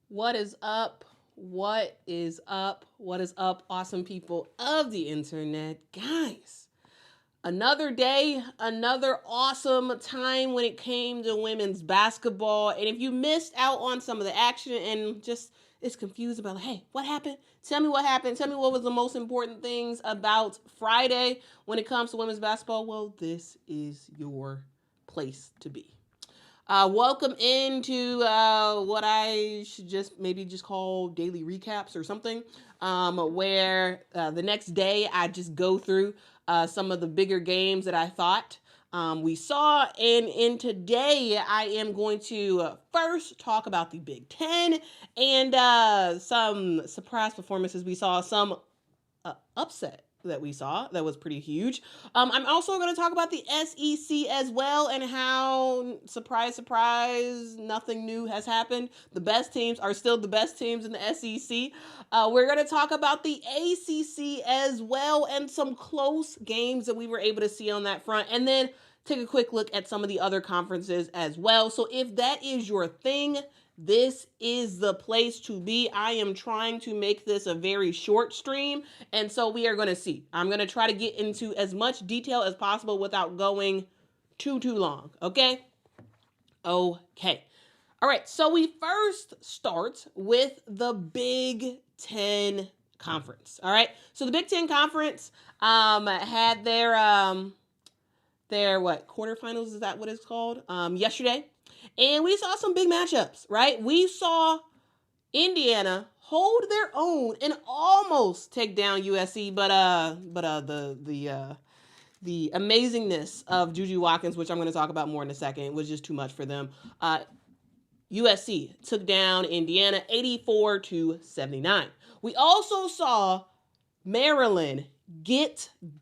What is up? What is up? What is up, awesome people of the internet? Guys, another day, another awesome time when it came to women's basketball. And if you missed out on some of the action and just is confused about, hey, what happened? Tell me what happened. Tell me what was the most important things about Friday when it comes to women's basketball. Well, this is your place to be. Welcome into what I should just call daily recaps or something, where the next day I just go through some of the bigger games that I thought we saw. And in today, I am going to first talk about the Big Ten and some surprise performances we saw, some upset that we saw that was pretty huge. I'm also going to talk about the SEC as well and how, surprise, surprise, nothing new has happened. The best teams are still the best teams in the SEC. We're going to talk about the ACC as well and some close games that we were able to see on that front. And then take a quick look at some of the other conferences as well. So if that is your thing, this is the place to be. I am trying to make this a very short stream, and so we are going to see. I'm going to try to get into as much detail as possible without going too long, okay? Okay. All right, so we first start with the Big Ten Conference, all right? So the Big Ten Conference had their quarterfinals, is that what it's called, yesterday. And we saw some big matchups, right? We saw Indiana hold their own and almost take down USC, but the amazingness of JuJu Watkins, which I'm going to talk about more in a second, was just too much for them. USC took down Indiana 84-79. We also saw Maryland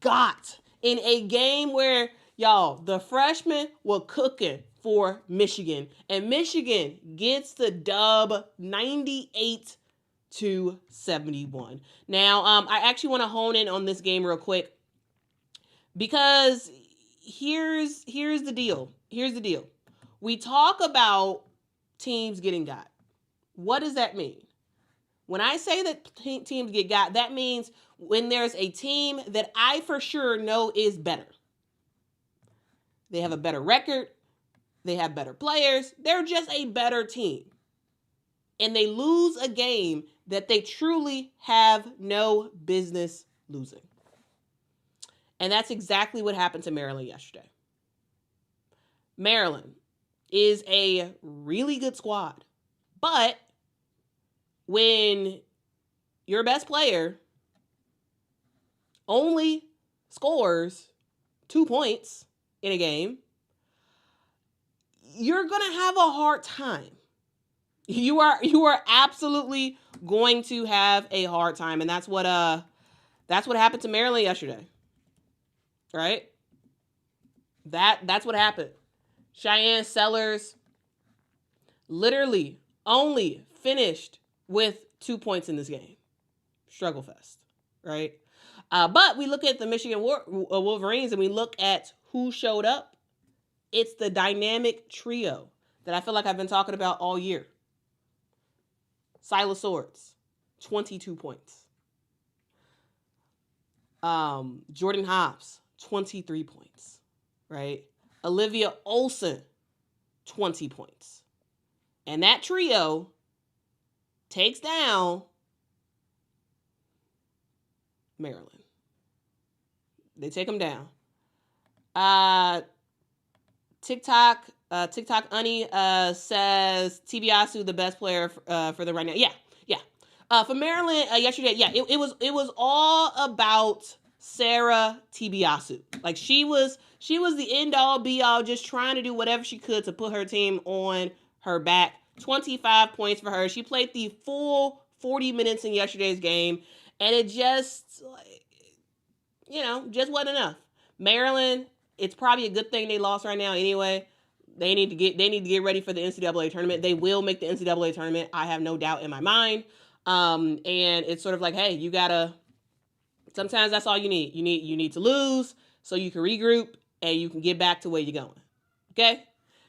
got in a game where, y'all, the freshmen were cooking for Michigan. And Michigan gets the dub 98-71. Now, I actually want to hone in on this game real quick because here's the deal. Here's the deal. We talk about teams getting got. What does that mean? When I say that teams get got, that means when there's a team that I for sure know is better. They have a better record. They have better players. They're just a better team. And they lose a game that they truly have no business losing. And that's exactly what happened to Maryland yesterday. Maryland is a really good squad. But when your best player only scores 2 points in a game, you're going to have a hard time. You are absolutely going to have a hard time, and that's what happened to Maryland yesterday. Right? That's what happened. Cheyenne Sellers literally only finished with 2 points in this game. Struggle fest, right? But we look at the Michigan Wolverines and we look at who showed up. It's the dynamic trio that I feel like I've been talking about all year. Silas Swords, 22 points. Jordan Hobbs, 23 points, right? Olivia Olson, 20 points. And that trio takes down Maryland. They take them down. TikTok Unnie says Tibiasu the best player for them right now. Yeah. For Maryland yesterday, it was all about Sarah Tibiasu. Like she was the end all be all, just trying to do whatever she could to put her team on her back. 25 points for her. She played the full 40 minutes in yesterday's game, and it just wasn't enough. Maryland, it's probably a good thing they lost right now anyway. They need to get ready for the NCAA tournament. They will make the NCAA tournament. I have no doubt in my mind. And it's sort of like, hey, you gotta. Sometimes that's all you need. You need to lose so you can regroup and you can get back to where you're going. Okay.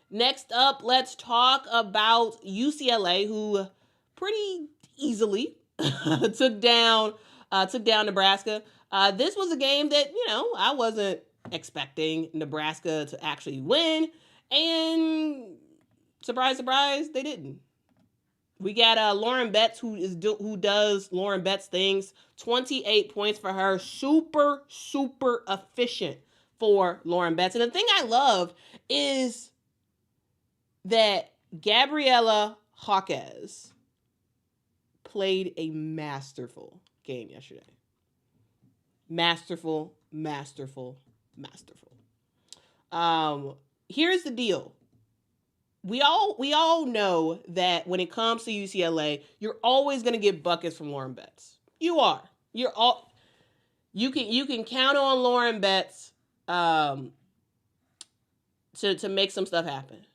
Next up, let's talk about UCLA, who pretty easily took down Nebraska. This was a game that, I wasn't expecting Nebraska to actually win, and surprise, surprise, they didn't. We got Lauren Betts, who does Lauren Betts things. 28 points for her. Super, super efficient for Lauren Betts. And the thing I love is that Gabriella Hawkes played a masterful game yesterday. Masterful. Here's the deal. We all know that when it comes to UCLA, you're always going to get buckets from Lauren Betts. You can count on Lauren Betts to make some stuff happen.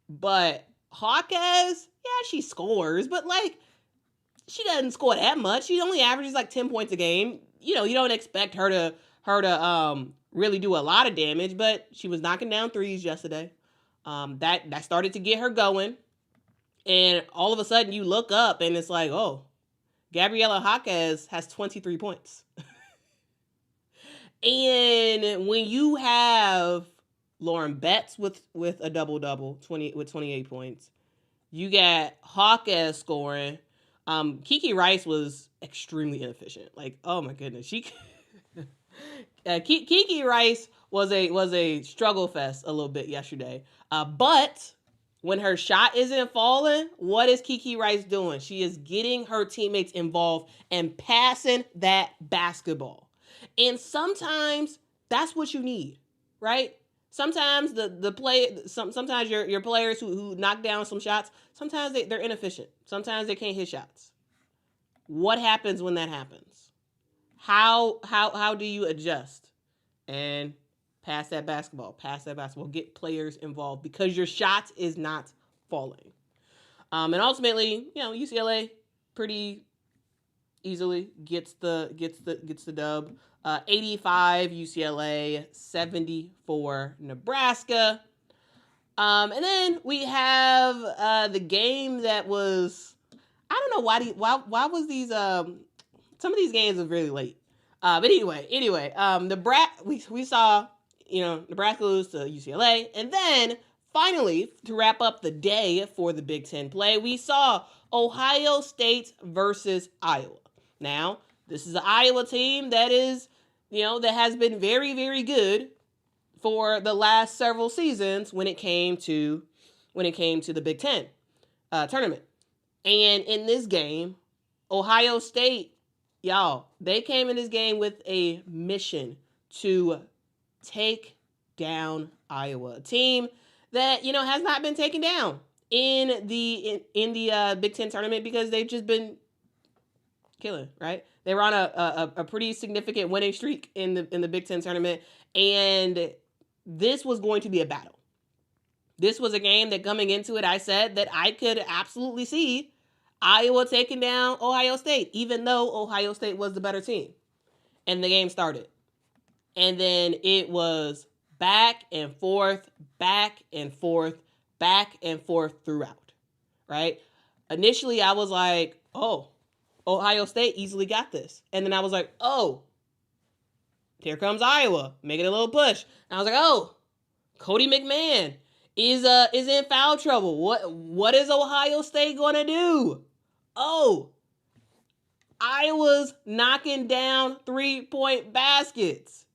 But Hawkes, yeah, she scores, but she doesn't score that much. She only averages 10 points a game. You don't expect her to really do a lot of damage, but she was knocking down threes yesterday. That started to get her going. And all of a sudden you look up and it's like, oh, Gabriella Hawkes has 23 points. And when you have Lauren Betts with a double-double, 28 points, you got Hawkes scoring. Kiki Rice was extremely inefficient. Oh my goodness. Kiki Rice was a struggle fest a little bit yesterday. But when her shot isn't falling, what is Kiki Rice doing? She is getting her teammates involved and passing that basketball. And sometimes that's what you need, right? Sometimes sometimes your players who knock down some shots, sometimes they're inefficient. Sometimes they can't hit shots. What happens when that happens? How do you adjust and pass that basketball, get players involved because your shot is not falling. And ultimately, UCLA pretty easily gets the dub. 85 UCLA, 74 Nebraska. And then we have the game that was, I don't know why was these some of these games are really late. But anyway, we saw Nebraska lose to UCLA, and then finally to wrap up the day for the Big Ten play, we saw Ohio State versus Iowa. Now, this is an Iowa team that is, that has been very, very good for the last several seasons when it came to the Big Ten tournament. And in this game, Ohio State, y'all, they came in this game with a mission to take down Iowa, a team that has not been taken down in the Big Ten tournament because they've just been killing, right? They were on a pretty significant winning streak in the Big Ten tournament, and this was going to be a battle. This was a game that coming into it, I said that I could absolutely see Iowa taking down Ohio State, even though Ohio State was the better team. And the game started. And then it was back and forth throughout, right? Initially, I was like, oh, Ohio State easily got this. And then I was like, oh, here comes Iowa, making a little push. And I was like, oh, Cody McMahon is in foul trouble. What is Ohio State going to do? Oh, Iowa's knocking down 3-point baskets.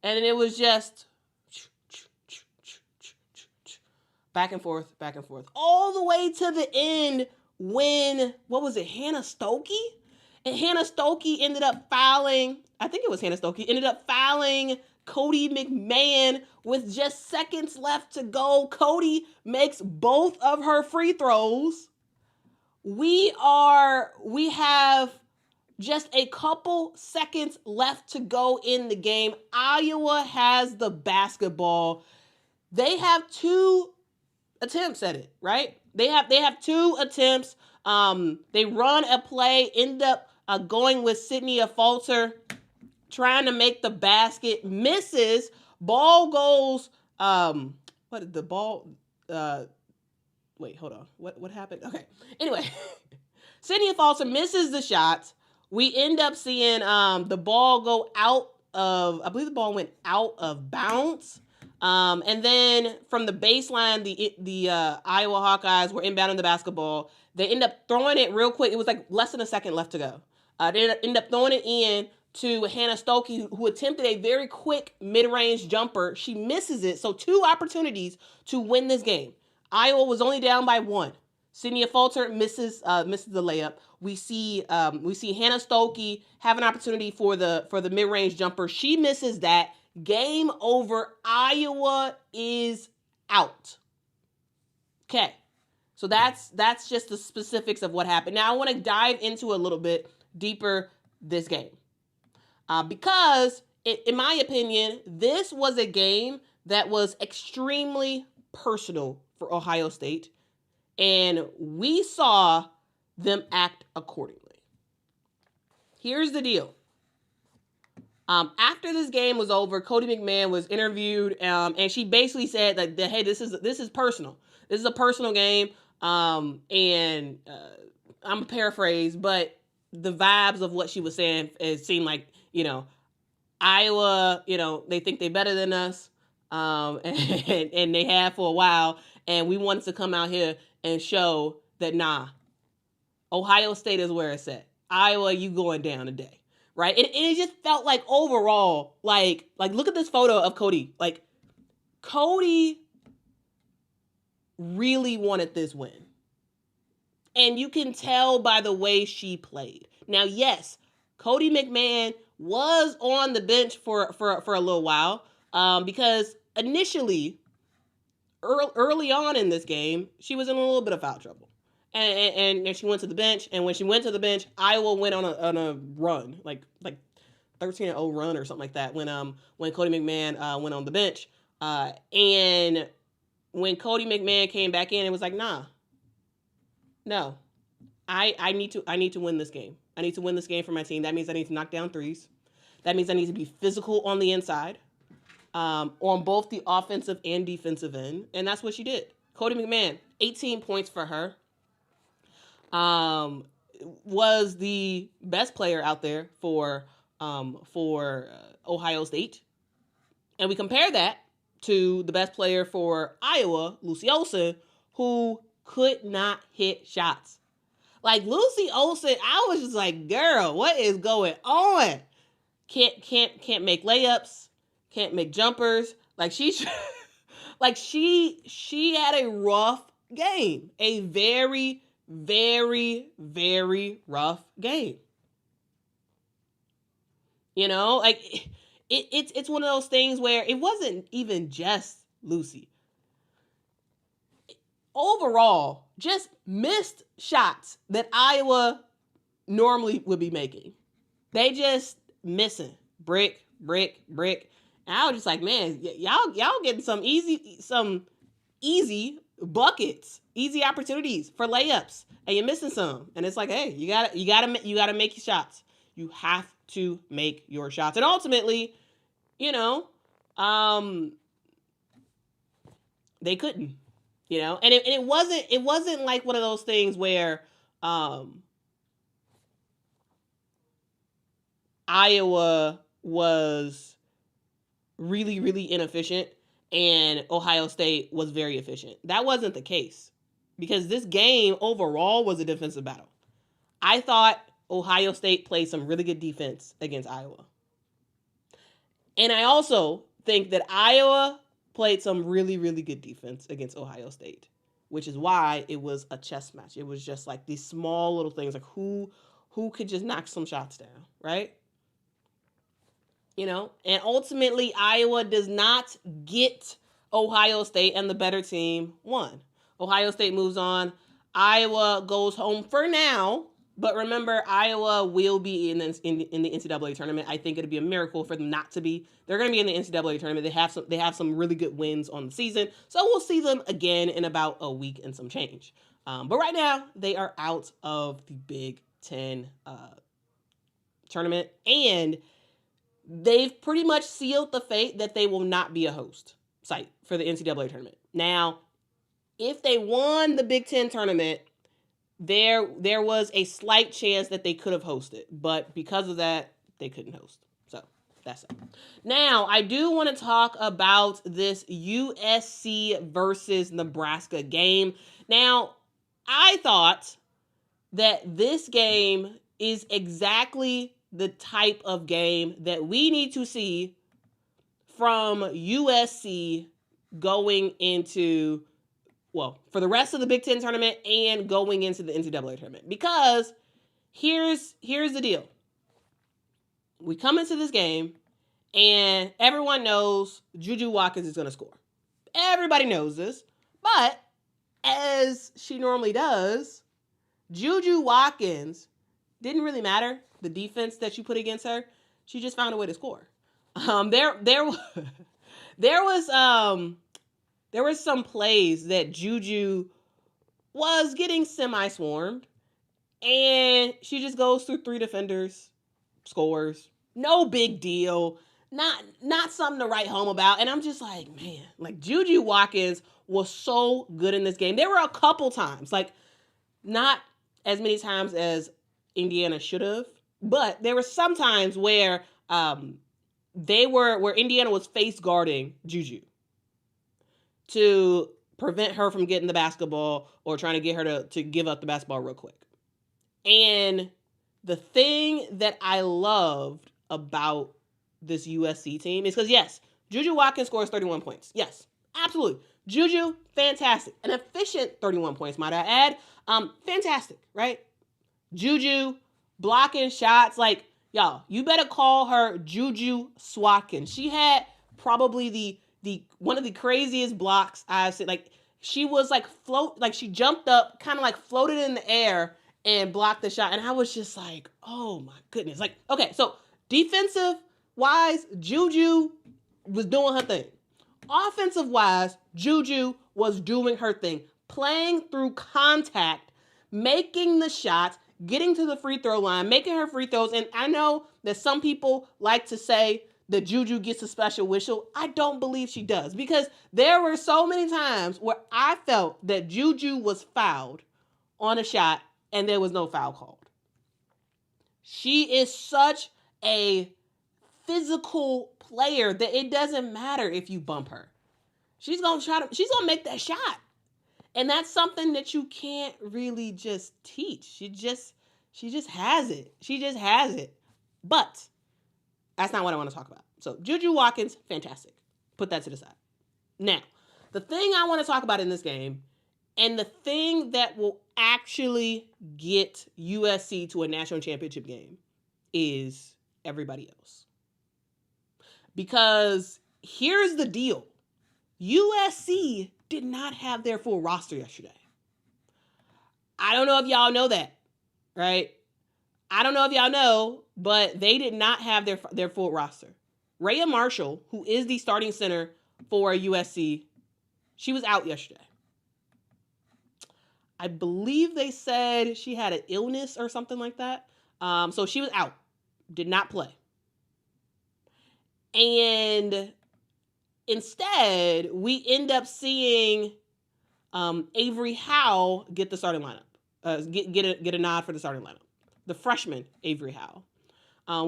And it was just back and forth, all the way to the end when, Hannah Stokey? And Hannah Stokey ended up fouling, Cody McMahon with just seconds left to go. Cody makes both of her free throws. We have just a couple seconds left to go in the game. Iowa has the basketball. They have 2 attempts at it, right? They have 2 attempts. They run a play, end up going with Sydney Falter, trying to make the basket, misses, ball goes, wait, hold on. What happened? Okay. Anyway, Cynthia Falter misses the shots. We end up seeing the ball go out of, I believe the ball went out of bounds. And then from the baseline, the Iowa Hawkeyes were inbounding the basketball. They end up throwing it real quick. It was like less than a second left to go. They end up throwing it in to Hannah Stokey, who attempted a very quick mid-range jumper. She misses it. So 2 opportunities to win this game. Iowa was only down by 1. Cynthia Falter misses the layup. We see Hannah Stokey have an opportunity for the mid-range jumper. She misses that. Game over. Iowa is out. Okay. So that's just the specifics of what happened. Now I want to dive into a little bit deeper this game. Because in my opinion, this was a game that was extremely personal for Ohio State. And we saw them act accordingly. Here's the deal. After this game was over, Cody McMahon was interviewed, and she basically said that hey, this is personal. This is a personal game, and I'm a paraphrase, but the vibes of what she was saying, it seemed like, Iowa, they think they're better than us, and they have for a while, and we wanted to come out here and show that Ohio State is where it's at. Iowa, you going down today. Right? And it just felt like overall, like look at this photo of Cody. Like, Cody really wanted this win. And you can tell by the way she played. Now, yes, Cody McMahon was on the bench for a little while, because initially, early on in this game, she was in a little bit of foul trouble. And she went to the bench, and when she went to the bench, Iowa went on a run, like 13-0 run or something like that. When Cody McMahon went on the bench, and when Cody McMahon came back in, it was like, no, I need to win this game. I need to win this game for my team. That means I need to knock down threes. That means I need to be physical on the inside, on both the offensive and defensive end, and that's what she did. Cody McMahon, 18 points for her. Was the best player out there for Ohio State. And we compare that to the best player for Iowa, Lucy Olsen, who could not hit shots. Like, Lucy Olsen, I was just like, girl, what is going on? Can't make layups, can't make jumpers. Like, she had a rough game. A very, very, very rough game. Like, it's one of those things where it wasn't even just Lucy. Overall, just missed shots that Iowa normally would be making. They just missing brick. And I was just like, man, y'all getting some easy buckets, easy opportunities for layups, and you're missing some. And it's like, hey, you gotta make your shots. You have to make your shots. And ultimately, they couldn't, and it wasn't like one of those things where Iowa was really, really inefficient and Ohio State was very efficient. That wasn't the case, because this game overall was a defensive battle. I thought Ohio State played some really good defense against Iowa. And I also think that Iowa played some really, really good defense against Ohio State, which is why it was a chess match. It was just like these small little things, like who could just knock some shots down, right? And ultimately Iowa does not get Ohio State, and the better team won. Ohio State moves on. Iowa goes home for now. But remember, Iowa will be in the NCAA tournament. I think it'd be a miracle for them not to be. They're going to be in the NCAA tournament. They have some really good wins on the season. So we'll see them again in about a week and some change. But right now, they are out of the Big Ten tournament. And they've pretty much sealed the fate that they will not be a host site for the NCAA tournament. Now, if they won the Big Ten tournament, there was a slight chance that they could have hosted, but because of that, they couldn't host. So that's it. Now, I do want to talk about this USC versus Nebraska game. Now, I thought that this game is exactly the type of game that we need to see from USC going into, well, for the rest of the Big Ten tournament and going into the NCAA tournament. Because here's the deal. We come into this game and everyone knows JuJu Watkins is going to score. Everybody knows this. But as she normally does, JuJu Watkins didn't really matter the defense that you put against her. She just found a way to score. There was some plays that JuJu was getting semi-swarmed, and she just goes through 3 defenders, scores. No big deal. Not something to write home about. And I'm just like, man, like JuJu Watkins was so good in this game. There were a couple times, like not as many times as Indiana should have, but there were some times where where Indiana was face guarding JuJu to prevent her from getting the basketball or trying to get her to give up the basketball real quick. And the thing that I loved about this USC team is because, yes, JuJu Watkins scores 31 points. Yes, absolutely. JuJu, fantastic. An efficient 31 points, might I add. Fantastic, right? JuJu, blocking shots. Like, y'all, you better call her JuJu Swatkins. She had probably the one of the craziest blocks I've seen. Like, she was like she jumped up, kind of like floated in the air and blocked the shot. And I was just like, oh my goodness. Like, okay, so defensive wise, JuJu was doing her thing. Offensive wise, JuJu was doing her thing. Playing through contact, making the shots, getting to the free throw line, making her free throws. And I know that some people like to say that JuJu gets a special whistle. I don't believe she does, because there were so many times where I felt that JuJu was fouled on a shot and there was no foul called. She is such a physical player that it doesn't matter if you bump her. She's going to make that shot. And that's something that you can't really just teach. She just has it. She just has it. But that's not what I want to talk about. So JuJu Watkins, fantastic. Put that to the side. Now, the thing I want to talk about in this game, and the thing that will actually get USC to a national championship game, is everybody else. Because here's the deal. USC did not have their full roster yesterday. I don't know if y'all know that, right? I don't know if y'all know, but they did not have their full roster. Rhea Marshall, who is the starting center for USC, she was out yesterday. I believe they said she had an illness or something like that. So she was out, did not play. And instead, we end up seeing Avery Howe get the starting lineup, get a nod for the starting lineup. The freshman Avery Howe.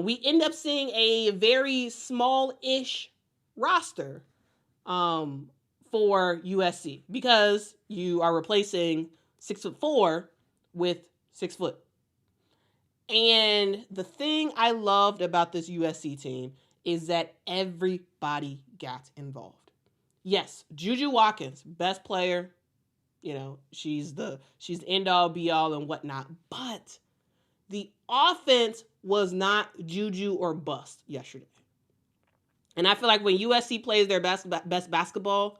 We end up seeing a very small-ish roster for USC, because you are replacing 6'4" with 6 foot. And the thing I loved about this USC team is that everybody got involved. Yes, JuJu Watkins, best player. You know, she's the end all be all and whatnot. But the offense was not JuJu or bust yesterday. And I feel like when USC plays their best basketball,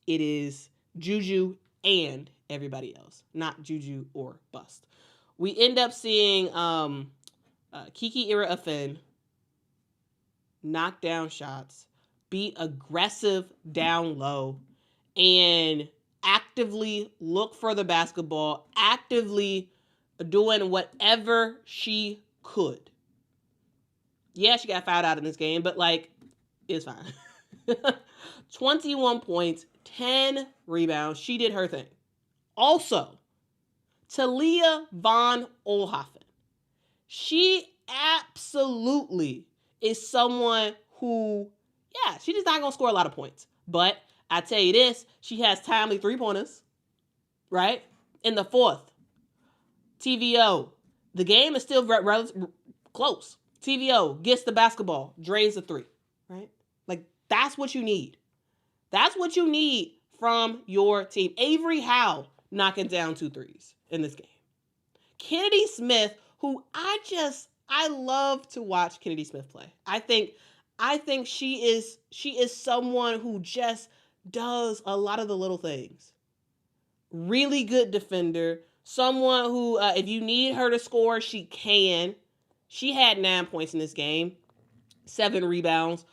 it is JuJu and everybody else, not JuJu or bust. We end up seeing Kiki Ira-Afen knock down shots, be aggressive down low, and actively look for the basketball, actively doing whatever she could. Yeah, she got fouled out in this game, but like, it's fine. 21 points, 10 rebounds. She did her thing. Also, Talia von Oelhoffen. She absolutely is someone who, yeah, she's just not going to score a lot of points. But I tell you this, she has timely three-pointers, right? In the fourth, TVO. The game is still close. TVO gets the basketball, drains the three, right? Like, that's what you need. That's what you need from your team. Avery Howe knocking down 2 threes in this game. Kennedy Smith, who I love to watch Kennedy Smith play. I think she is someone who just does a lot of the little things. Really good defender. Someone who, if you need her to score, she can. She had 9 points in this game, 7 rebounds.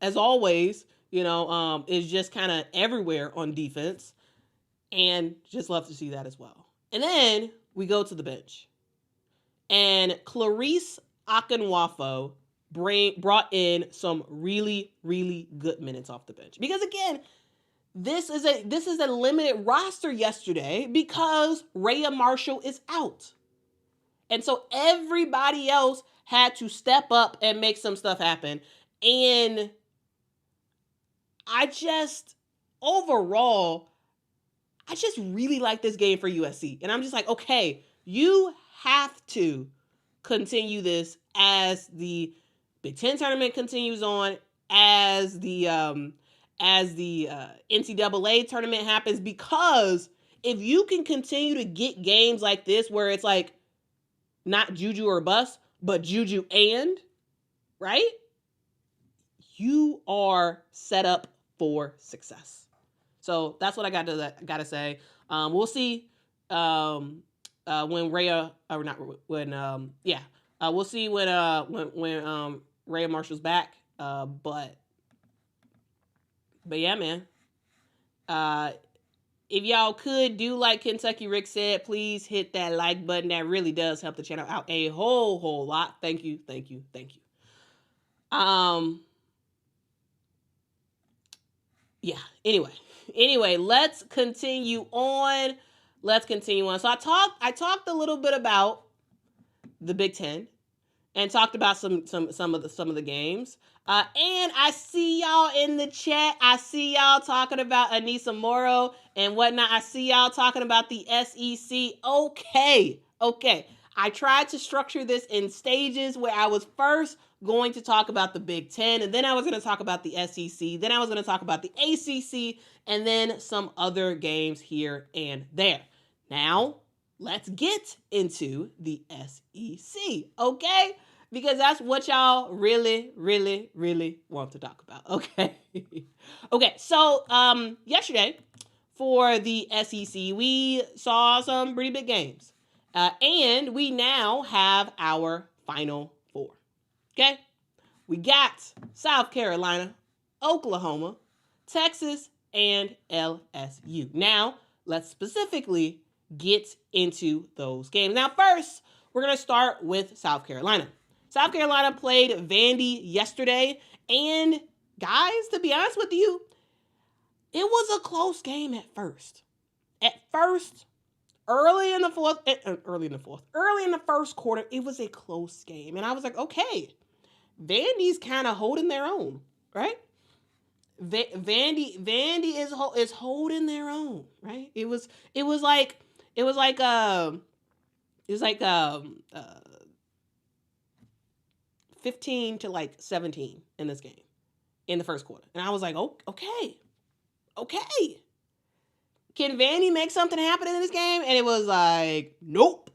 As always, is just kind of everywhere on defense. And just love to see that as well. And then we go to the bench. And Clarice Akinwafo brought in some really, really good minutes off the bench. Because again, this is a limited roster yesterday because Rhea Marshall is out. And so everybody else had to step up and make some stuff happen. And overall, I just really like this game for USC. And I'm just like, okay, you have to continue this as the Big Ten tournament continues on, as the NCAA tournament happens, because if you can continue to get games like this where it's like not JuJu or bust, but JuJu and, right? You are set up for success. So that's what I got to say. We'll see when Rhea, or not when we'll see when Rhea Marshall's back. But yeah, man. If y'all could do like Kentucky Rick said, please hit that like button. That really does help the channel out a whole lot. Thank you. Yeah. Anyway, let's continue on. So I talked a little bit about the Big Ten and talked about some of the games. And I see y'all in the chat. I see y'all talking about Anissa Morrow and whatnot. I see y'all talking about the SEC. Okay. I tried to structure this in stages where I was first going to talk about the Big Ten, and then I was going to talk about the SEC, then I was going to talk about the ACC, and then some other games here and there. Now, let's get into the SEC, okay? Because that's what y'all really, really, really want to talk about, okay? Okay, so yesterday for the SEC, we saw some pretty big games. And we now have our Final Four, okay? We got South Carolina, Oklahoma, Texas, and LSU. Now, let's specifically get into those games. Now, first, we're going to start with South Carolina. South Carolina played Vandy yesterday, and guys, to be honest with you, it was a close game at first. Early in the first quarter, it was a close game, and I was like, okay, Vandy's kind of holding their own, right? Vandy is holding their own, right? It was like 15 to like 17 in this game in the first quarter, and I was like, oh, okay. Can Vandy make something happen in this game? And it was like, nope.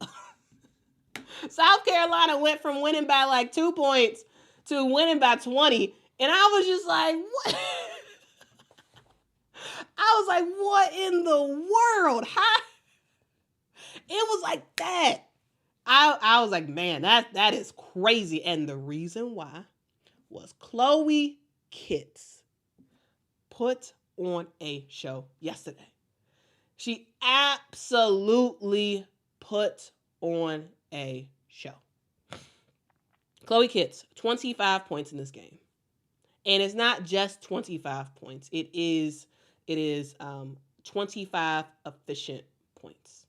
South Carolina went from winning by like 2 points to winning by 20. And I was just like, what? I was like, what in the world? How? It was like that. I was like, man, that is crazy. And the reason why was Chloe Kitts put on a show yesterday. She absolutely put on a show. Chloe Kitts, 25 points in this game. And it's not just 25 points. It is 25 efficient points.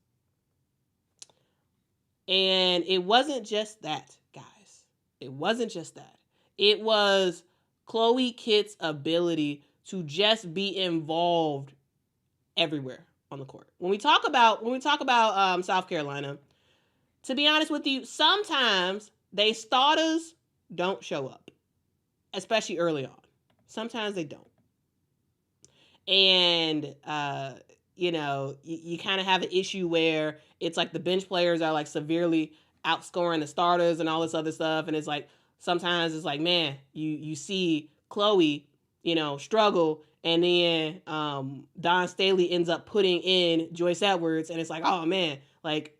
And it wasn't just that, guys. It wasn't just that. It was Chloe Kitts' ability to just be involved everywhere on the court. When we talk about South Carolina, to be honest with you, sometimes they starters don't show up, especially early on. Sometimes they don't. And you kind of have an issue where it's like the bench players are like severely outscoring the starters and all this other stuff. And it's like, sometimes it's like, man, you see Chloe, struggle. And then Don Staley ends up putting in Joyce Edwards. And it's like, oh man, like,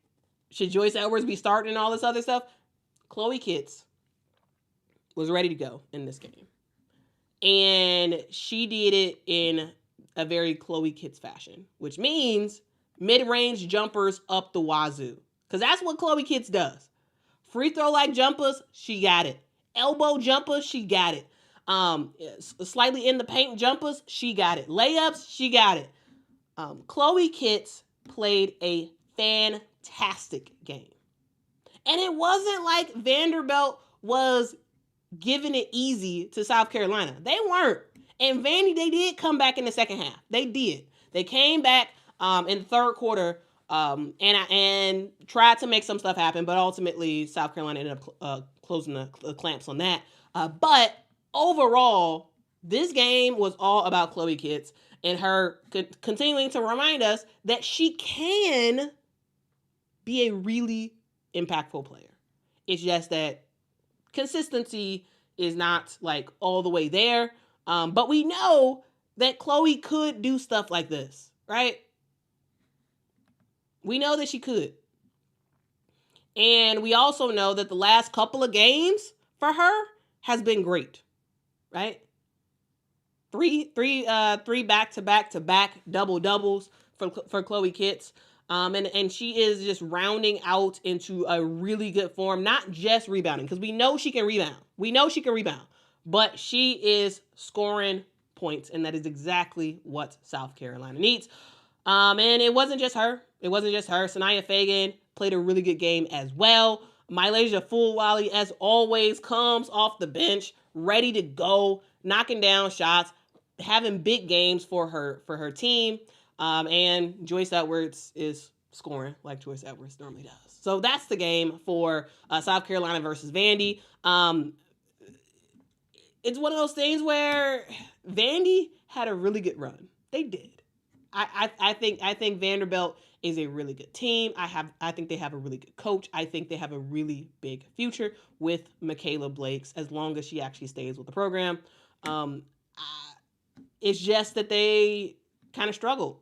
should Joyce Edwards be starting and all this other stuff? Chloe Kitts was ready to go in this game. And she did it in a very Chloe Kitts fashion, which means mid-range jumpers up the wazoo. Because that's what Chloe Kitts does. Free throw-like jumpers, she got it. Elbow jumpers, she got it. Slightly in the paint jumpers, she got it. Layups, she got it. Chloe Kitts played a fantastic game. And it wasn't like Vanderbilt was giving it easy to South Carolina. They weren't. And Vandy, they did come back in the second half. They did. They came back in the third quarter and tried to make some stuff happen, but ultimately South Carolina ended up closing the clamps on that. But overall, this game was all about Chloe Kitts and her continuing to remind us that she can be a really impactful player. It's just that consistency is not like all the way there. But we know that Chloe could do stuff like this, right? We know that she could. And we also know that the last couple of games for her has been great, right? Three back-to-back double-doubles for Chloe Kitts. And she is just rounding out into a really good form, not just rebounding, because we know she can rebound. But she is scoring points, and that is exactly what South Carolina needs. And it wasn't just her. Sanaya Fagan played a really good game as well. Mylasia Fulwiley, as always, comes off the bench, ready to go, knocking down shots, having big games for her team. And Joyce Edwards is scoring like Joyce Edwards normally does. So that's the game for South Carolina versus Vandy. It's one of those things where Vandy had a really good run. They did. I think Vanderbilt is a really good team. I think they have a really good coach. I think they have a really big future with Michaela Blakes, as long as she actually stays with the program. It's just that they kind of struggled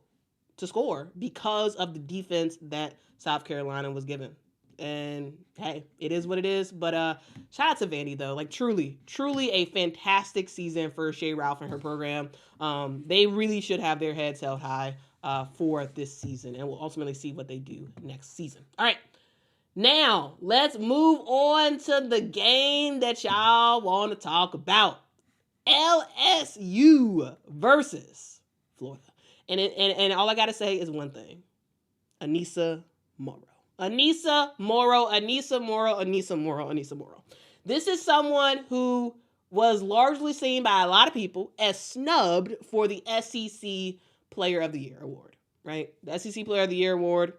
to score because of the defense that South Carolina was given. And hey, it is what it is. But shout out to Vandy, though. Like, truly a fantastic season for Shea Ralph and her program. They really should have their heads held high for this season, and we'll ultimately see what they do next season. All right, now let's move on to the game that y'all want to talk about. LSU versus Florida. And all I got to say is one thing. Aneesah Morrow. This is someone who was largely seen by a lot of people as snubbed for the SEC Player of the Year award, right? The SEC Player of the Year award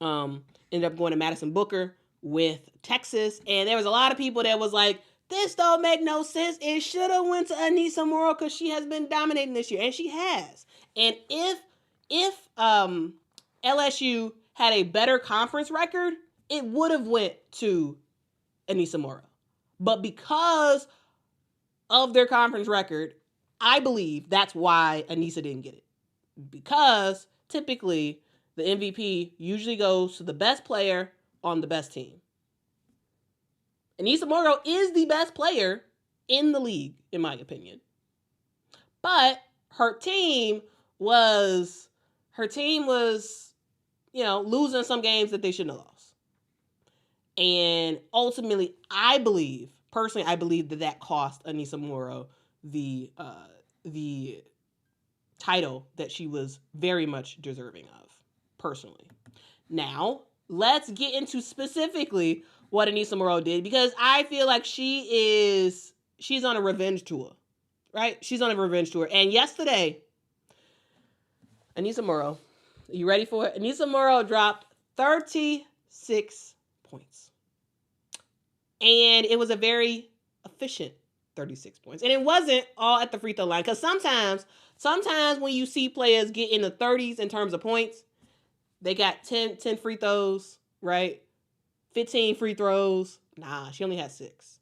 ended up going to Madison Booker with Texas. And there was a lot of people that was like, this don't make no sense. It should have went to Aneesah Morrow because she has been dominating this year. And she has. And if LSU had a better conference record, it would have went to Aneesah Morrow. But because of their conference record, I believe that's why Aneesah didn't get it. Because typically the MVP usually goes to the best player on the best team. Aneesah Morrow is the best player in the league, in my opinion. But her team was, losing some games that they shouldn't have lost. And ultimately, I believe that cost Aneesah Morrow the title that she was very much deserving of, personally. Now, let's get into specifically what Anissa Morrow did, because I feel like she's on a revenge tour, right? She's on a revenge tour. And yesterday, Anissa Morrow, are you ready for it? Anissa Morrow dropped 36 points. And it was a very efficient 36 points. And it wasn't all at the free throw line, because sometimes when you see players get in the 30s in terms of points, they got 10 free throws, right? 15 free throws. Nah, she only had 6.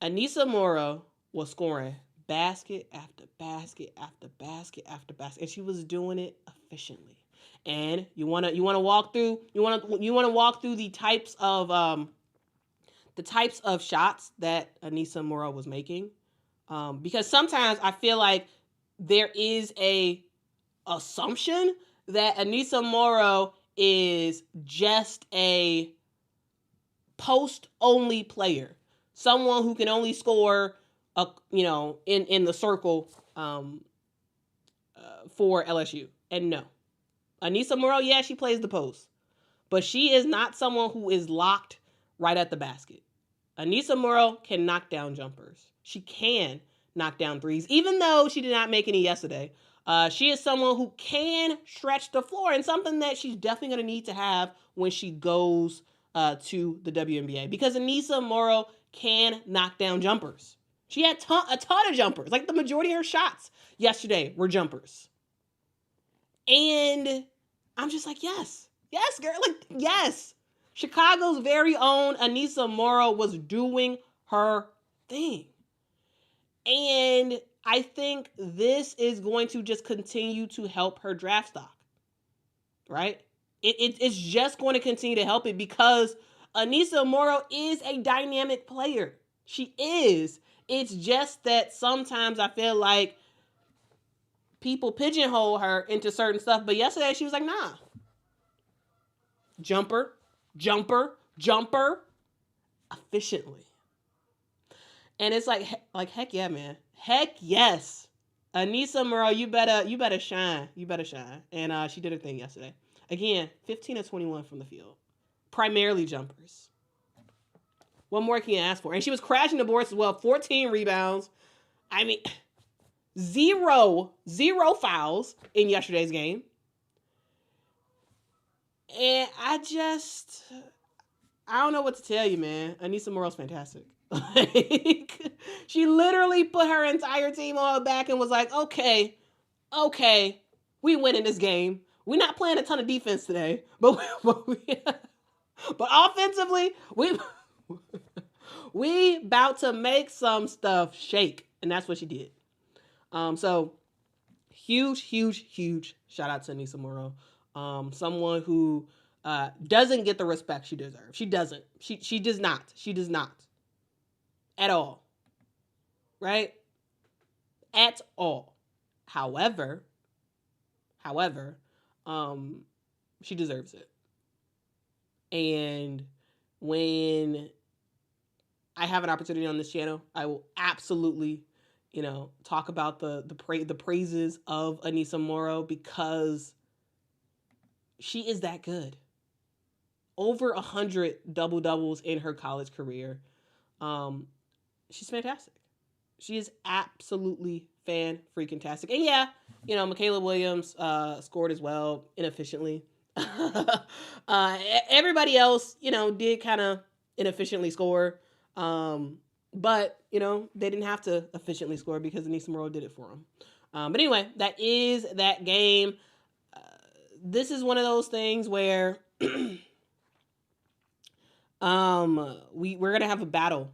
Anissa Morrow was scoring basket after basket after basket after basket, and she was doing it efficiently. And you want to walk through the types of shots that Anissa Morrow was making, because sometimes I feel like there is a assumption that Anissa Morrow is just a post-only player, someone who can only score, in the circle for LSU. And no, Anissa Morrow, yeah, she plays the post, but she is not someone who is locked right at the basket. Anissa Morrow can knock down jumpers. She can knock down threes, even though she did not make any yesterday. She is someone who can stretch the floor, and something that she's definitely going to need to have when she goes to the WNBA, because Anissa Morrow can knock down jumpers. She had a ton of jumpers. Like, the majority of her shots yesterday were jumpers. And I'm just like, yes, girl, like, yes. Chicago's very own Anissa Morrow was doing her thing. And I think this is going to just continue to help her draft stock, right? It's just going to continue to help it, because Anissa Morrow is a dynamic player. She is. It's just that sometimes I feel like people pigeonhole her into certain stuff. But yesterday she was like, nah. Jumper, efficiently. And it's like heck yeah, man. Heck yes. Anissa Morrow, you better shine. You better shine. And she did her thing yesterday. Again, 15 of 21 from the field. Primarily jumpers. What more can you ask for? And she was crashing the boards as well. 14 rebounds. I mean, zero fouls in yesterday's game. And I don't know what to tell you, man. Anissa Morrow's fantastic. Like, she literally put her entire team on her back and was like, okay, we winning this game. We're not playing a ton of defense today, but offensively, we about to make some stuff shake. And that's what she did. So huge shout out to Anissa Morrow. Someone who doesn't get the respect she deserves. She doesn't. She does not. She does not. At all. Right? At all. However, she deserves it. And when I have an opportunity on this channel, I will absolutely, talk about the praises of Anissa Morrow, because she is that good. Over 100 double-doubles in her college career. She's fantastic. She is absolutely fan-freaking-tastic. And yeah, Michaela Williams scored as well, inefficiently. Everybody else, did kind of inefficiently score. But, they didn't have to efficiently score, because Anissa Morrow did it for them. But anyway, that is that game. This is one of those things where we're going to have a battle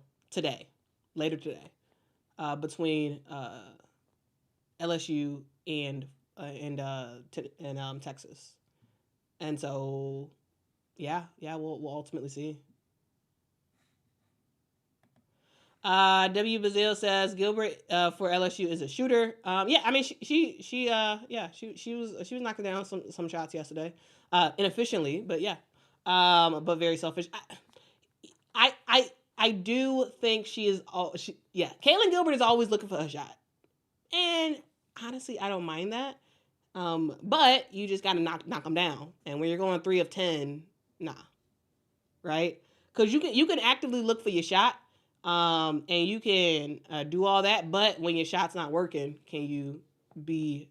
later today, between LSU and Texas. And so, we'll ultimately see. W. Bazile says Gilbert for LSU is a shooter. I mean, she was knocking down some shots yesterday, inefficiently, but but very selfish. I do think she is Kaylin Gilbert is always looking for a shot, and honestly, I don't mind that. But you just gotta knock them down, and when you're going 3 of 10, Nah, right? Because you can actively look for your shot, and you can do all that. But when your shot's not working, can you be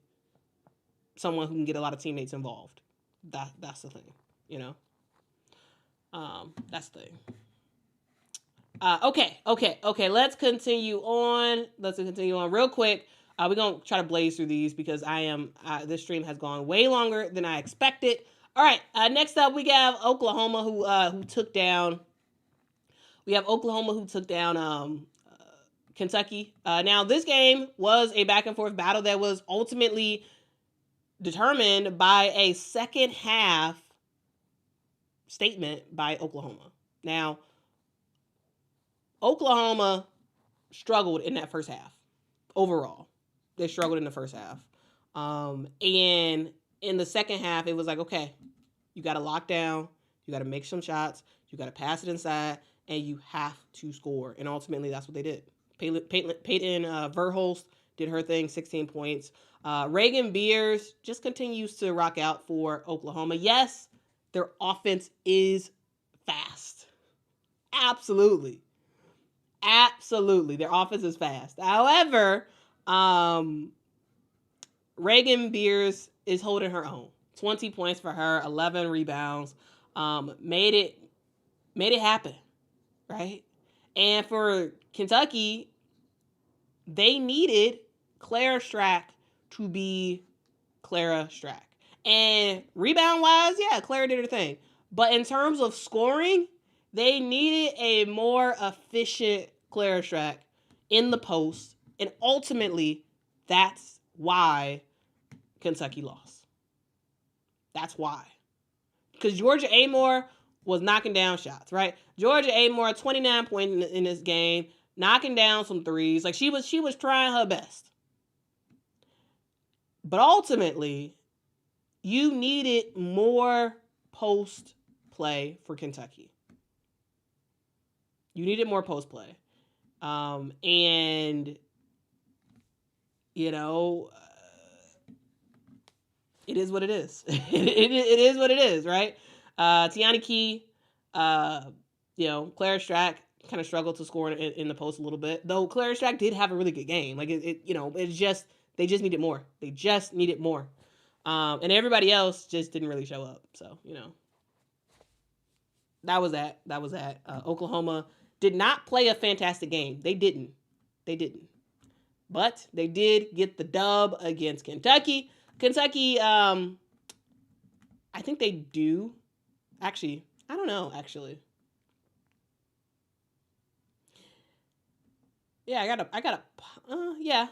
someone who can get a lot of teammates involved? That's the thing, you know. That's the thing. Okay. Let's continue on. Real quick. We're gonna try to blaze through these because this stream has gone way longer than I expected. All right. Next up, we have Oklahoma who took down. We have Oklahoma who took down Kentucky. Now this game was a back and forth battle that was ultimately determined by a second half statement by Oklahoma. Now, Oklahoma struggled in that first half. Overall, they struggled in the first half. And in the second half, it was like, okay, you got to lock down. You got to make some shots. You got to pass it inside. And you have to score. And ultimately, that's what they did. Peyton Verhulst did her thing, 16 points. Reagan Beers just continues to rock out for Oklahoma. Yes, their offense is fast. Absolutely. Their offense is fast. However, Reagan Beers is holding her own. 20 points for her, 11 rebounds. Made it happen, right? And for Kentucky, they needed Clara Strack to be Clara Strack. And rebound-wise, yeah, Clara did her thing. But in terms of scoring, they needed a more efficient Clara Strack in the post. And ultimately, that's why Kentucky lost. That's why. Because Georgia Amore was knocking down shots, right? Georgia Amore, 29 points in this game, knocking down some threes. Like she was trying her best. But ultimately, you needed more post play for Kentucky. You needed more post play. And, you know, it is what it is. it is what it is, right? Tiana Key, Clara Strack kind of struggled to score in the post a little bit. Though Clara Strack did have a really good game. Like, it's just, they just needed more. They just needed more. And everybody else just didn't really show up. So, that was that. Oklahoma did not play a fantastic game. They didn't. But they did get the dub against Kentucky. Kentucky, I think they do. Actually, I don't know, actually. Yeah,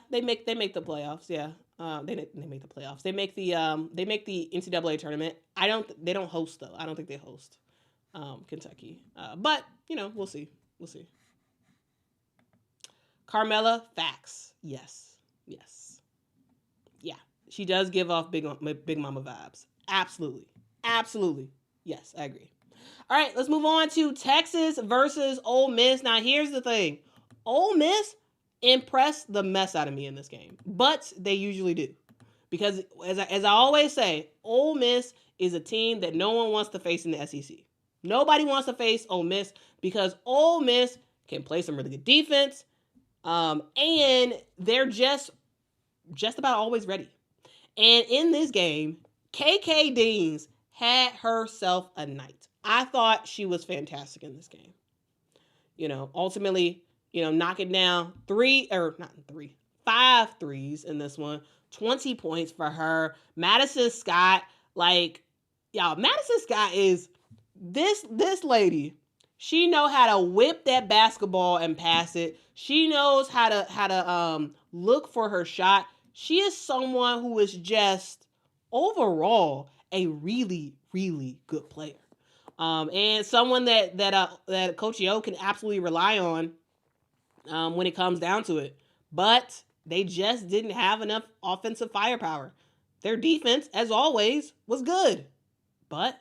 they make the playoffs. Yeah. They make the playoffs. They make the NCAA tournament. They don't host though. I don't think they host Kentucky. But we'll see. Carmella, facts. Yes. Yeah, she does give off big mama vibes. Absolutely. Yes, I agree. All right, let's move on to Texas versus Ole Miss. Now, here's the thing. Ole Miss impressed the mess out of me in this game, but they usually do. Because, as I always say, Ole Miss is a team that no one wants to face in the SEC. Nobody wants to face Ole Miss because Ole Miss can play some really good defense, and they're just about always ready. And in this game, KK Deans had herself a night. I thought she was fantastic in this game. Ultimately, knocking down 5 threes in this one. 20 points for her. Madison Scott, Madison Scott is this lady. She knows how to whip that basketball and pass it. She knows how to look for her shot. She is someone who is just overall a really, really good player. And someone that Coach Yo can absolutely rely on when it comes down to it. But they just didn't have enough offensive firepower. Their defense, as always, was good. But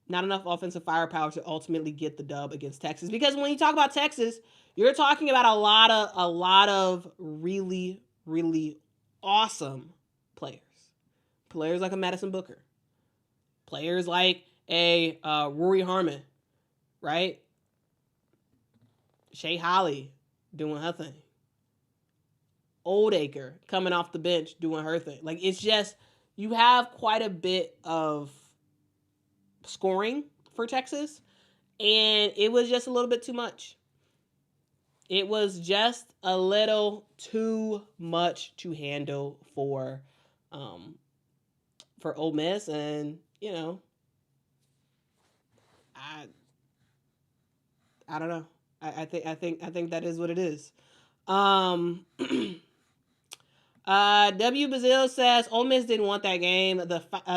not enough offensive firepower to ultimately get the dub against Texas. Because when you talk about Texas, you're talking about a lot of really, really awesome players. Players like a Madison Booker. Players like a Rory Harmon, right? Shay Holly doing her thing. Oldacre coming off the bench doing her thing. Like, it's just, you have quite a bit of scoring for Texas, and it was just a little bit too much. It was just a little too much to handle for Ole Miss, and you know, I don't know. I think that is what it is. W Bazil says Ole Miss didn't want that game.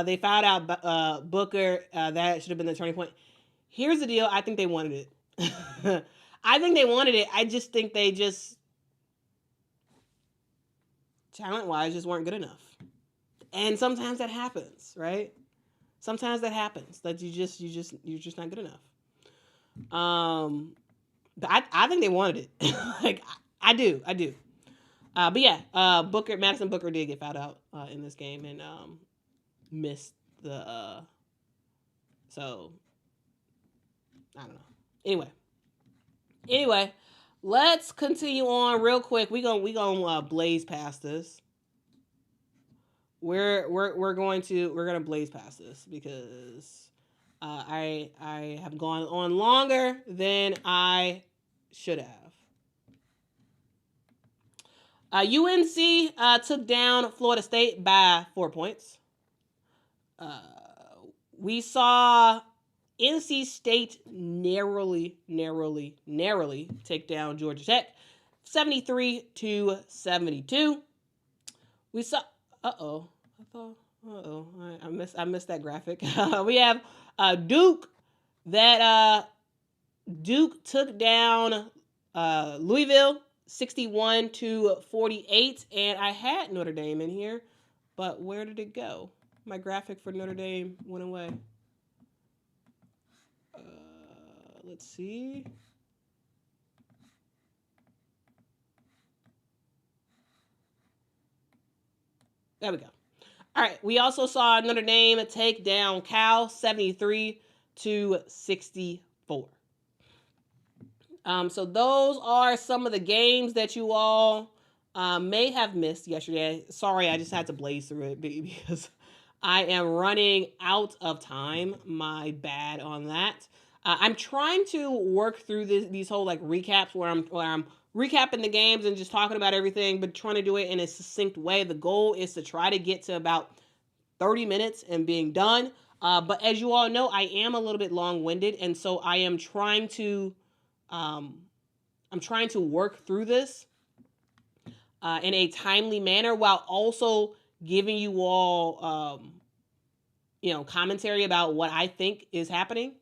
They fouled out Booker. That should have been the turning point. Here's the deal. I think they wanted it. I think they wanted it. I just think they just talent-wise just weren't good enough. And sometimes that happens, right? Sometimes that happens. That you're just not good enough. But I think they wanted it. Like I do. But yeah, Madison Booker did get fouled out in this game and missed the. So I don't know. Anyway, let's continue on real quick. We gonna blaze past this. We're gonna blaze past this because I have gone on longer than I should have. UNC took down Florida State by 4 points. We saw NC State narrowly take down Georgia Tech, 73-72. We saw. I missed that graphic. We have Duke that Duke took down Louisville 61-48, and I had Notre Dame in here, but where did it go? My graphic for Notre Dame went away. Let's see. There we go. All right. We also saw Notre Dame take down Cal 73-64. So those are some of the games that you all may have missed yesterday. Sorry, I just had to blaze through it because I am running out of time. My bad on that. I'm trying to work through these whole like recaps where I'm recapping the games and just talking about everything, but trying to do it in a succinct way. The goal is to try to get to about 30 minutes and being done. But as you all know, I am a little bit long-winded, and so I am trying to work through this in a timely manner while also giving you all commentary about what I think is happening.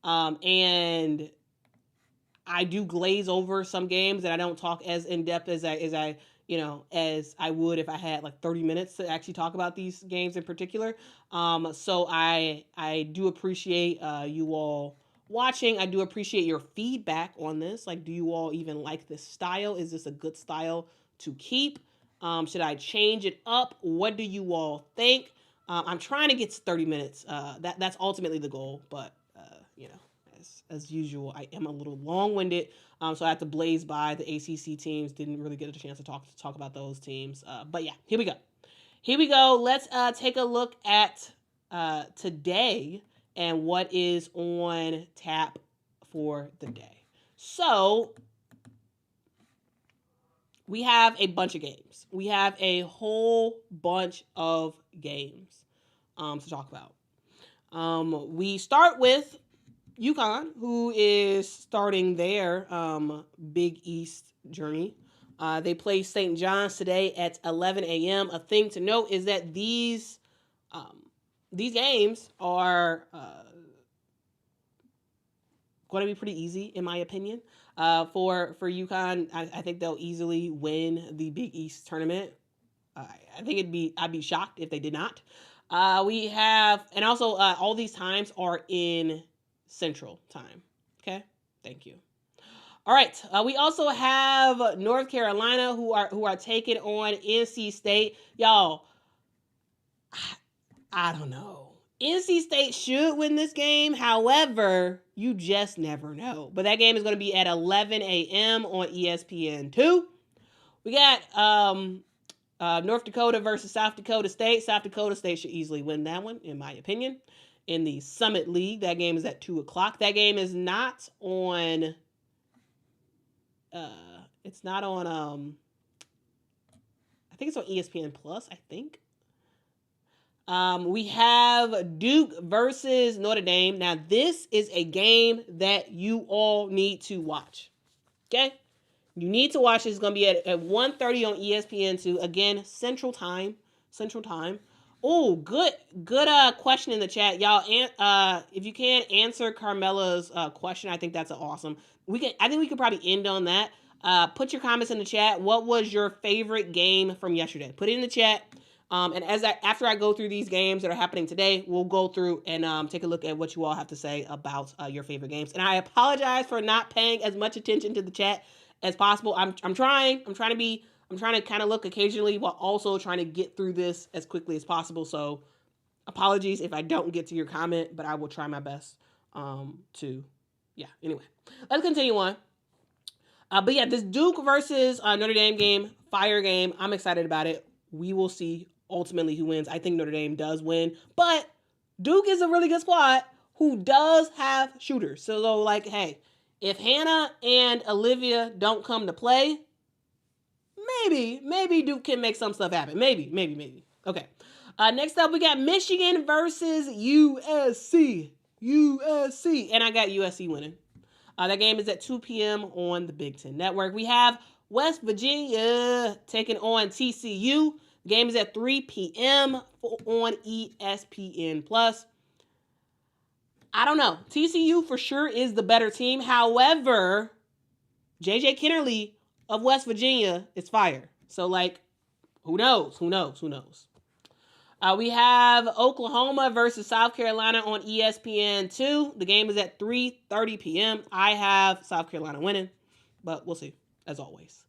And I do glaze over some games and I don't talk as in depth as I would if I had like 30 minutes to actually talk about these games in particular. So I do appreciate you all watching. I do appreciate your feedback on this. Like, do you all even like this style? Is this a good style to keep? Should I change it up? What do you all think? I'm trying to get to 30 minutes. That's ultimately the goal, but as usual, I am a little long-winded, so I have to blaze by the ACC teams. Didn't really get a chance to talk about those teams, but yeah, here we go. Let's take a look at today and what is on tap for the day. So we have a bunch of games. We have a whole bunch of games to talk about. We start with UConn, who is starting their Big East journey. They play St. John's today at 11 a.m. A thing to note is that these games are going to be pretty easy, in my opinion. For UConn, I think they'll easily win the Big East tournament. I think I'd be shocked if they did not. We have, and also all these times are in Central Time. Okay, thank you. All right, we also have North Carolina who are taking on NC State. Y'all, I don't know. NC State should win this game. However, you just never know. But that game is going to be at 11 a.m. on ESPN2. We got North Dakota versus South Dakota State. South Dakota State should easily win that one, in my opinion. In the Summit League, that game is at 2 o'clock. That game is not on... it's not on... I think it's on ESPN Plus, I think. We have Duke versus Notre Dame. Now, this is a game that you all need to watch. Okay? You need to watch. It's going to be at 1:30 on ESPN2. Again, Central Time. Oh, good question in the chat. Y'all, if you can answer Carmela's question, I think that's awesome. I think we could probably end on that. Put your comments in the chat. What was your favorite game from yesterday? Put it in the chat. And after I go through these games that are happening today, we'll go through and take a look at what you all have to say about your favorite games. And I apologize for not paying as much attention to the chat as possible. I'm trying to kind of look occasionally while also trying to get through this as quickly as possible. So apologies if I don't get to your comment, but I will try my best anyway. Let's continue on. But yeah, this Duke versus Notre Dame game, fire game. I'm excited about it. We will see ultimately who wins. I think Notre Dame does win, but Duke is a really good squad who does have shooters. So like, hey, if Hannah and Olivia don't come to play, maybe Duke can make some stuff happen. Maybe. Okay. Next up, we got Michigan versus USC. And I got USC winning. That game is at 2 p.m. on the Big Ten Network. We have West Virginia taking on TCU. The game is at 3 p.m. on ESPN+. I don't know. TCU for sure is the better team. However, J.J. Kennerly of West Virginia is fire. So, like, who knows? We have Oklahoma versus South Carolina on ESPN2. The game is at 3:30 p.m. I have South Carolina winning, but we'll see, as always.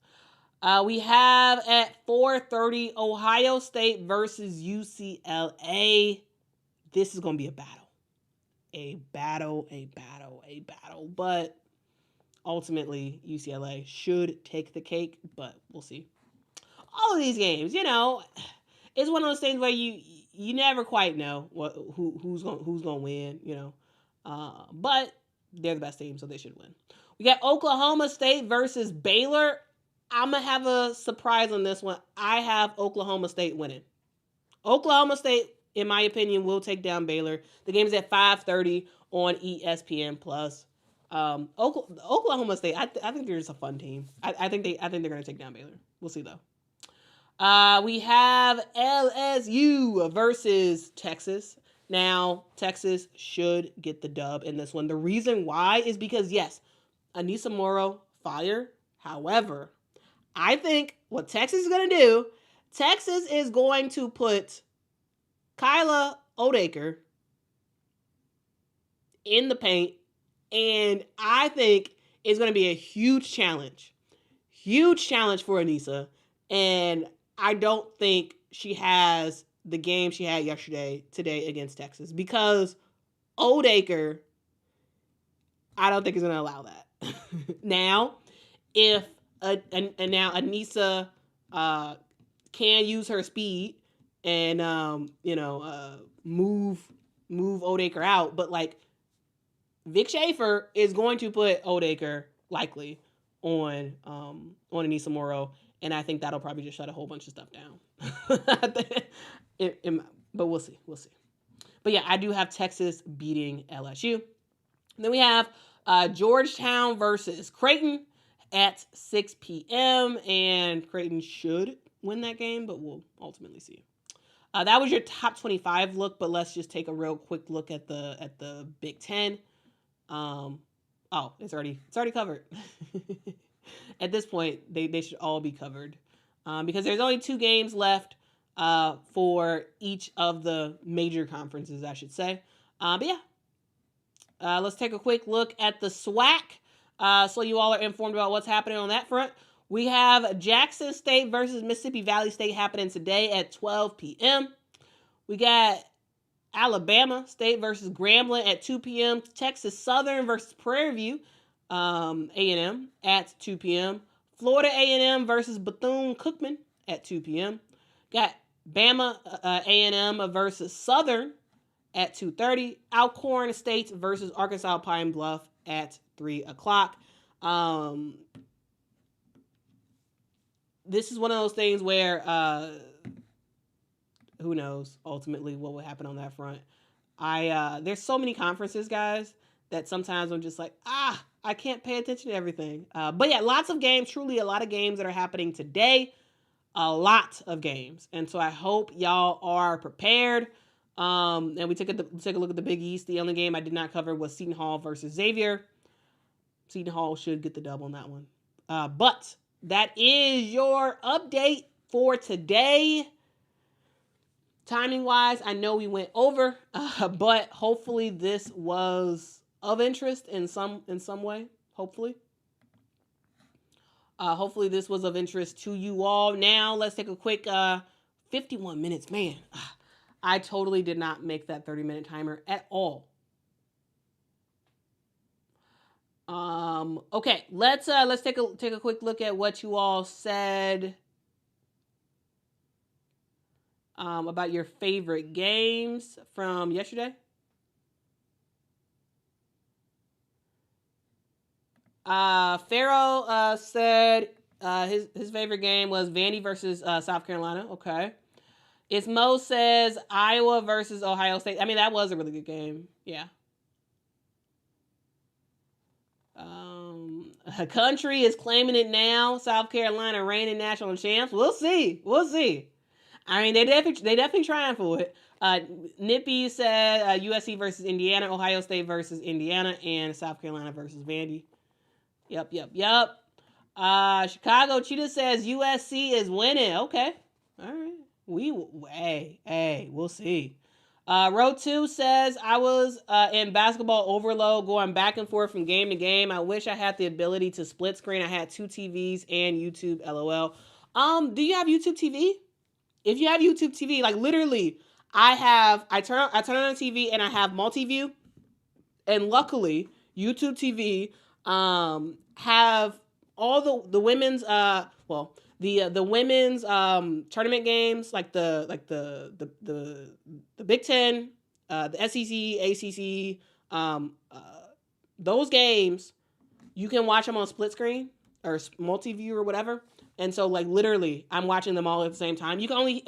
We have at 4:30 Ohio State versus UCLA. This is going to be a battle. A battle. But ultimately, UCLA should take the cake, but we'll see. All of these games, it's one of those things where you never quite know who's gonna win, but they're the best team, so they should win. We got Oklahoma State versus Baylor. I'm gonna have a surprise on this one. I have Oklahoma State winning. Oklahoma State, in my opinion, will take down Baylor. The game is at 5:30 on ESPN+. Oklahoma State, I think they're just a fun team. I think they're gonna take down Baylor. We'll see though. We have LSU versus Texas. Now, Texas should get the dub in this one. The reason why is because, yes, Anissa Morrow, fire. However, I think what Texas is going to do, Texas is going to put Kyla Odeaker in the paint, and I think it's going to be a huge challenge for Anissa, and I don't think she has the game she had today against Texas, because Odeaker, I don't think is going to allow that. Now, if now Anissa can use her speed and move Odeaker out, but like Vic Schaefer is going to put Odeaker likely on Anissa Morrow. And I think that'll probably just shut a whole bunch of stuff down. But we'll see. But yeah, I do have Texas beating LSU. And then we have Georgetown versus Creighton at 6 p.m. And Creighton should win that game, but we'll ultimately see. That was your top 25 look, but let's just take a real quick look at the Big Ten. It's already covered. At this point, they should all be covered because there's only 2 games left for each of the major conferences, I should say. But yeah, let's take a quick look at the SWAC so you all are informed about what's happening on that front. We have Jackson State versus Mississippi Valley State happening today at 12 p.m. We got Alabama State versus Grambling at 2 p.m. Texas Southern versus Prairie View A&M at 2 p.m. Florida A&M versus Bethune-Cookman at 2 p.m. Got Bama A&M versus Southern at 2:30. Alcorn State versus Arkansas Pine Bluff at 3 o'clock. This is one of those things where who knows ultimately what will happen on that front. There's so many conferences, guys, that sometimes I'm just like, I can't pay attention to everything. But yeah, lots of games, truly a lot of games that are happening today. A lot of games. And so I hope y'all are prepared. And we took a look at the Big East. The only game I did not cover was Seton Hall versus Xavier. Seton Hall should get the dub on that one. But that is your update for today. Timing wise, I know we went over, but hopefully this was of interest in some way. Hopefully this was of interest to you all. Now let's take a quick 51 minutes. Man, I totally did not make that 30-minute timer at all. Okay, let's take a quick look at what you all said about your favorite games from yesterday. Pharaoh said his favorite game was Vandy versus South Carolina. Okay. Ismo says Iowa versus Ohio State. I mean, that was a really good game. Yeah. Country is claiming it now. South Carolina reigning national champs. We'll see. I mean, they definitely trying for it. Nippy said USC versus Indiana, Ohio State versus Indiana, and South Carolina versus Vandy. Yep. Chicago Cheetah says USC is winning. Okay. All right. We'll see. Row 2 says, I was in basketball overload going back and forth from game to game. I wish I had the ability to split screen. I had 2 TVs and YouTube, LOL. Do you have YouTube TV? If you have YouTube TV, like literally, I turn on the TV and I have multi-view. And luckily, YouTube TV have all the women's the women's tournament games, like the Big Ten, the SEC, ACC, those games, you can watch them on split screen or multi-view or whatever. And so, like, literally, I'm watching them all at the same time. You can only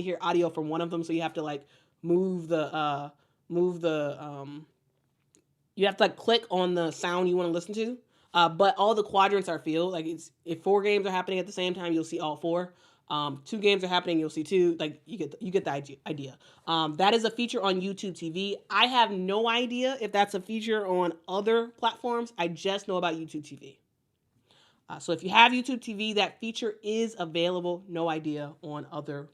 hear audio from one of them, so you have to like move the you have to like click on the sound you want to listen to. But all the quadrants are filled. Like, if 4 games are happening at the same time, you'll see all 4. 2 games are happening, you'll see 2. Like, you get the idea. That is a feature on YouTube TV. I have no idea if that's a feature on other platforms. I just know about YouTube TV. So if you have YouTube TV, that feature is available. No idea on other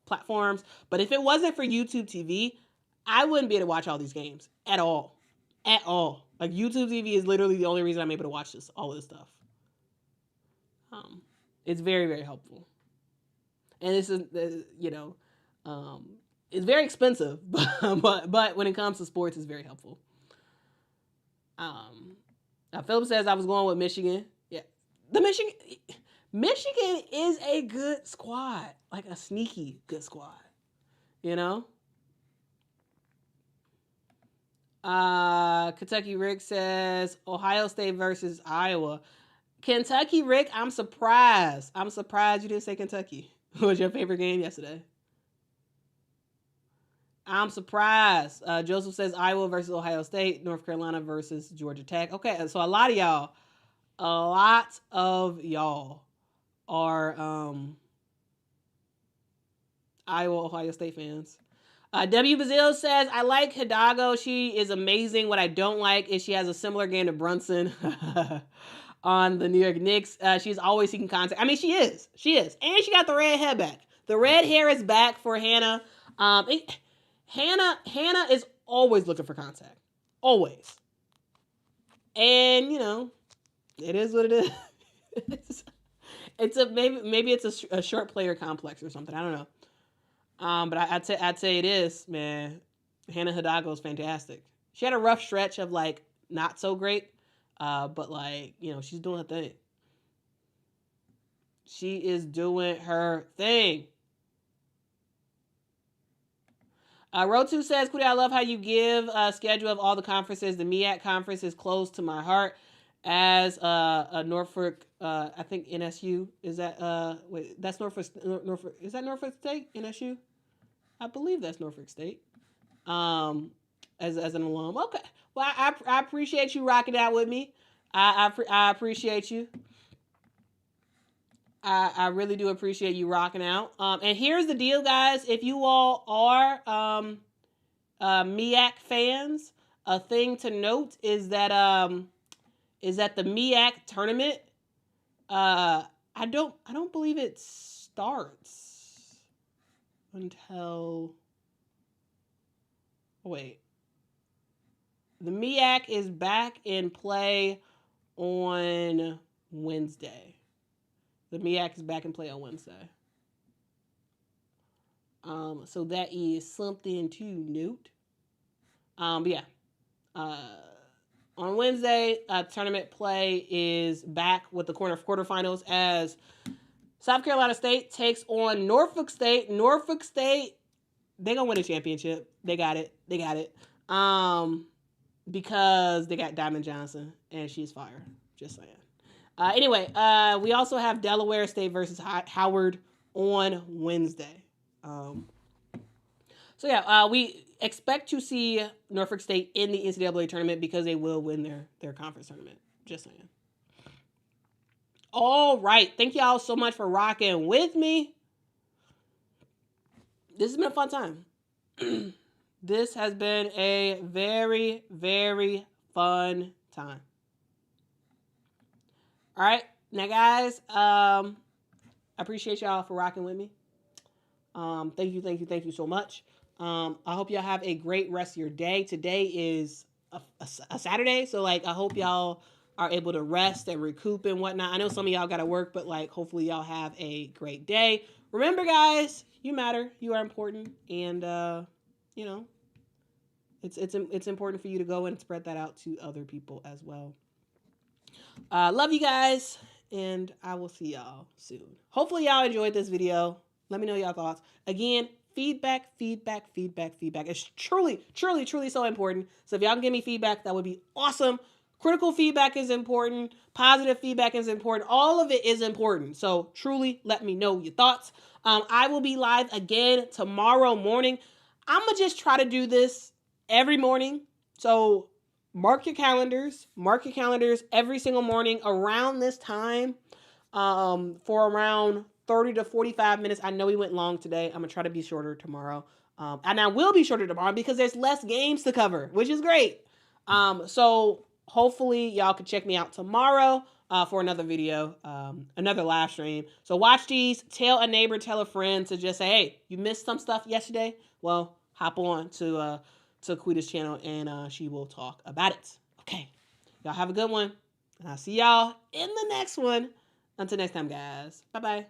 platforms. But if it wasn't for YouTube TV, I wouldn't be able to watch all these games at all. Like, YouTube TV is literally the only reason I'm able to watch all of this stuff. It's very, very helpful. And this is, it's very expensive, but when it comes to sports, it's very helpful. Philip says I was going with Michigan. Yeah, Michigan is a good squad, like a sneaky good squad, you know. Kentucky Rick says Ohio State versus Iowa. Kentucky Rick, I'm surprised you didn't say Kentucky. What was your favorite game yesterday? I'm surprised. Joseph says Iowa versus Ohio State, North Carolina versus Georgia Tech. Okay, so a lot of y'all are Iowa, Ohio State fans. W. Bazil says, I like Hidalgo. She is amazing. What I don't like is she has a similar game to Brunson on the New York Knicks. She's always seeking contact. I mean, she is. And she got the red hair back. The red hair is back for Hannah. Hannah is always looking for contact. Always. And, it is what it is. Maybe it's a short player complex or something. I don't know. But I'd say it is, man. Hannah Hidalgo is fantastic. She had a rough stretch of like not so great, but like she's doing her thing. She is doing her thing. Road 2 says, Quita, I love how you give a schedule of all the conferences. The MEAC conference is close to my heart as a Norfolk, I think NSU. Is that, wait, that's Norfolk, is that Norfolk State, NSU? I believe that's Norfolk State. As an alum. Okay. Well, I appreciate you rocking out with me. I appreciate you. I really do appreciate you rocking out. And here's the deal, guys. If you all are MEAC fans, a thing to note is that the MEAC tournament, I don't believe it starts until. Wait. The MEAC is back in play on Wednesday. The MEAC is back in play on Wednesday. So that is something to note. But yeah. On Wednesday, tournament play is back with the quarterfinals as South Carolina State takes on Norfolk State. Norfolk State, they're going to win a championship. They got it. Because they got Diamond Johnson, and she's fire. Just saying. Anyway, we also have Delaware State versus Howard on Wednesday. So yeah, we expect to see Norfolk State in the NCAA tournament because they will win their conference tournament. Just saying. All right. Thank y'all so much for rocking with me. This has been a fun time. This has been a very, very fun time. All right. Now, guys, I appreciate y'all for rocking with me. Thank you so much. I hope y'all have a great rest of your day. Today is a Saturday, so like I hope y'all are able to rest and recoup and whatnot. I know some of y'all got to work, but like hopefully y'all have a great day. Remember, guys, you matter. You are important, and it's important for you to go and spread that out to other people as well. Love you guys, and I will see y'all soon. Hopefully y'all enjoyed this video. Let me know y'all thoughts. Again, feedback. It's truly so important. So if y'all can give me feedback, that would be awesome. Critical feedback is important. Positive feedback is important. All of it is important. So truly let me know your thoughts. I will be live again tomorrow morning. I'm going to just try to do this every morning. So mark your calendars every single morning around this time for around 30 to 45 minutes. I know we went long today. I'm going to try to be shorter tomorrow. And I will be shorter tomorrow because there's less games to cover, which is great. So hopefully y'all can check me out tomorrow for another video, another live stream. So watch these. Tell a neighbor, tell a friend to just say, hey, you missed some stuff yesterday? Well, hop on to Quita's channel and she will talk about it. Okay. Y'all have a good one. And I'll see y'all in the next one. Until next time, guys. Bye-bye.